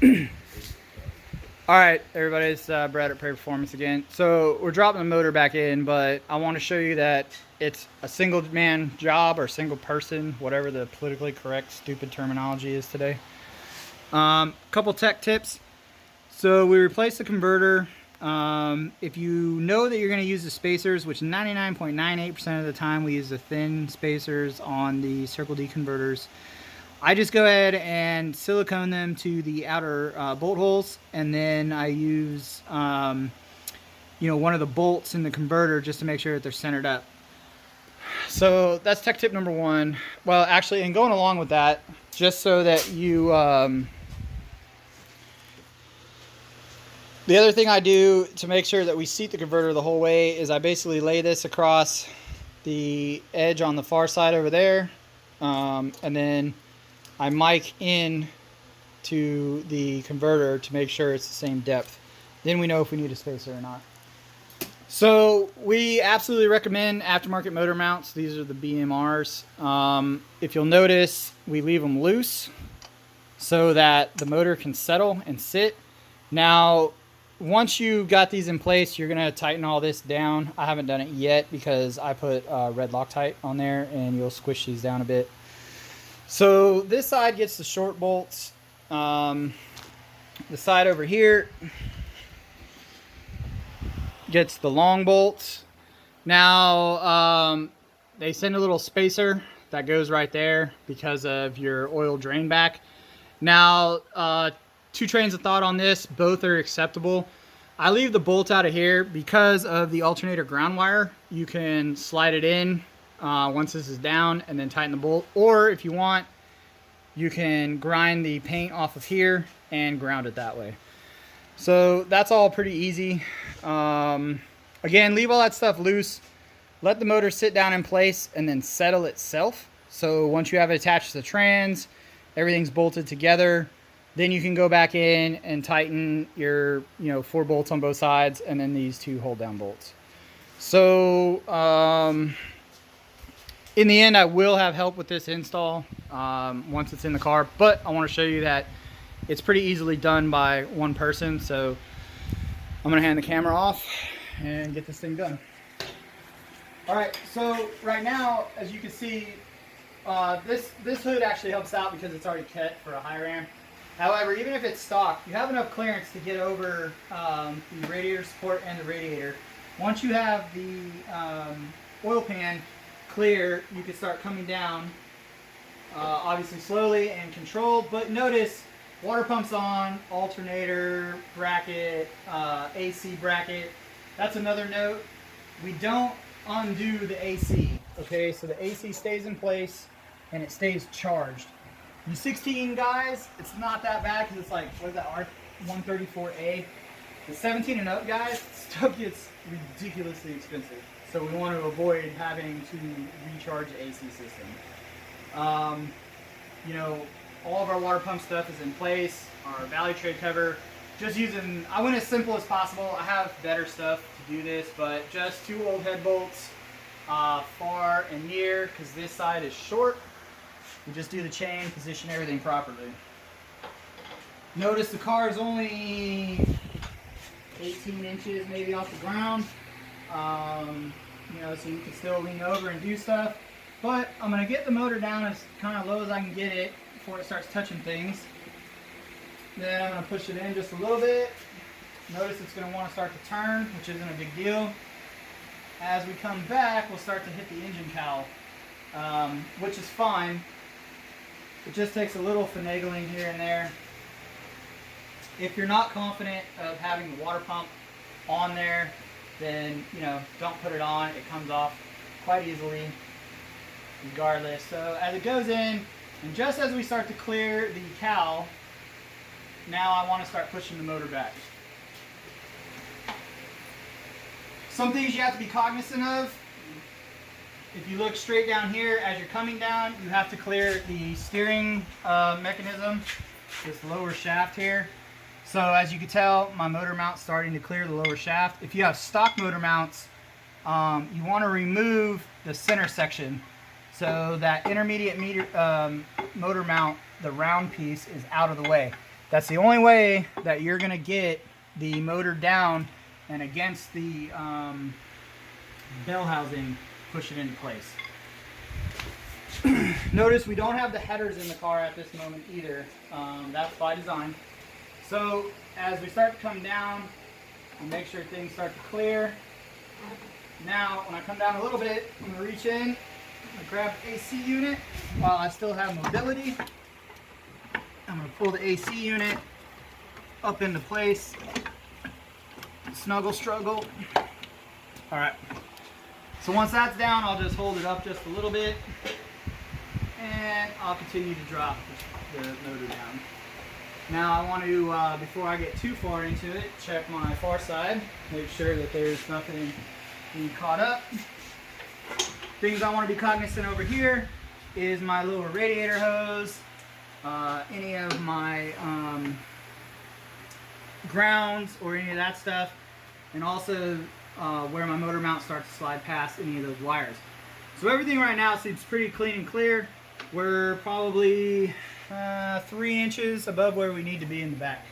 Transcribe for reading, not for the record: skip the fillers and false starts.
All right, everybody, it's Brad at Prairie Performance again. So we're dropping the motor back in, but I want to show you that it's a single man job or single person, whatever the politically correct stupid terminology is today. Couple tech tips. So we replace the converter. If you know that you're going to use the spacers, which 99.98% of the time we use the thin spacers on the Circle D converters, I just go ahead and silicone them to the outer bolt holes, and then I use one of the bolts in the converter just to make sure that they're centered up. So that's tech tip number one. Well, actually, and going along with that, just so that you the other thing I do to make sure that we seat the converter the whole way is I basically lay this across the edge on the far side over there, and then I mic in to the converter to make sure it's the same depth. Then we know if we need a spacer or not. So we absolutely recommend aftermarket motor mounts. These are the BMRs. If you'll notice, we leave them loose so that the motor can settle and sit. Now, once you got these in place, you're gonna tighten all this down. I haven't done it yet because I put red Loctite on there, and you'll squish these down a bit. So this side gets the short bolts. The side over here gets the long bolts. Now, they send a little spacer that goes right there because of your oil drain back. Now, two trains of thought on this. Both are acceptable. I leave the bolt out of here because of the alternator ground wire. You can slide it in once this is down and then tighten the bolt, or if you want, you can grind the paint off of here and ground it that way. So that's all pretty easy. Again, leave all that stuff loose, let the motor sit down in place and then settle itself. So once you have it attached to the trans, everything's bolted together, then you can go back in and tighten your 4 bolts on both sides, and then these 2 hold down bolts. So in the end, I will have help with this install once it's in the car, but I want to show you that it's pretty easily done by one person. So I'm going to hand the camera off and get this thing done. All right, so right now, as you can see, this hood actually helps out because it's already cut for a higher amp. However, even if it's stock, you have enough clearance to get over the radiator support and the radiator. Once you have the oil pan clear, you can start coming down, obviously slowly and controlled, but notice water pump's on, alternator, bracket, AC bracket. That's another note. We don't undo the AC, okay? So the AC stays in place and it stays charged. You 16 guys, it's not that bad because it's like, what is that, R134A? The 17 and up guys, stuff gets ridiculously expensive. So we want to avoid having to recharge the AC system. All of our water pump stuff is in place. Our valley tray cover, just using, I went as simple as possible. I have better stuff to do this, but just 2 old head bolts, far and near, because this side is short. We just do the chain, position everything properly. Notice the car is only 18 inches maybe off the ground. So you can still lean over and do stuff. But I'm going to get the motor down as kind of low as I can get it before it starts touching things. Then I'm going to push it in just a little bit. Notice it's going to want to start to turn, which isn't a big deal. As we come back, we'll start to hit the engine cowl, which is fine. It just takes a little finagling here and there. If you're not confident of having the water pump on there, then don't put it on. It comes off quite easily regardless. So as it goes in, and just as we start to clear the cowl, now I want to start pushing the motor back. Some things you have to be cognizant of. If you look straight down here, as you're coming down, you have to clear the steering mechanism, this lower shaft here. So as you can tell, my motor mount's starting to clear the lower shaft. If you have stock motor mounts, you want to remove the center section so that intermediate motor mount, the round piece, is out of the way. That's the only way that you're gonna get the motor down and against the bell housing, push it into place. Notice we don't have the headers in the car at this moment either. That's by design. So as we start to come down, we'll make sure things start to clear. Now, when I come down a little bit, I'm going to reach in, I'm going to grab the AC unit while I still have mobility. I'm going to pull the AC unit up into place. Snuggle struggle. All right. So once that's down, I'll just hold it up just a little bit, and I'll continue to drop the motor down. Now I want to, before I get too far into it, check my far side, make sure that there's nothing being caught up. Things I want to be cognizant over here is my lower radiator hose, any of my grounds or any of that stuff, and also where my motor mount starts to slide past any of those wires. So everything right now seems pretty clean and clear. We're probably 3 inches above where we need to be in the back.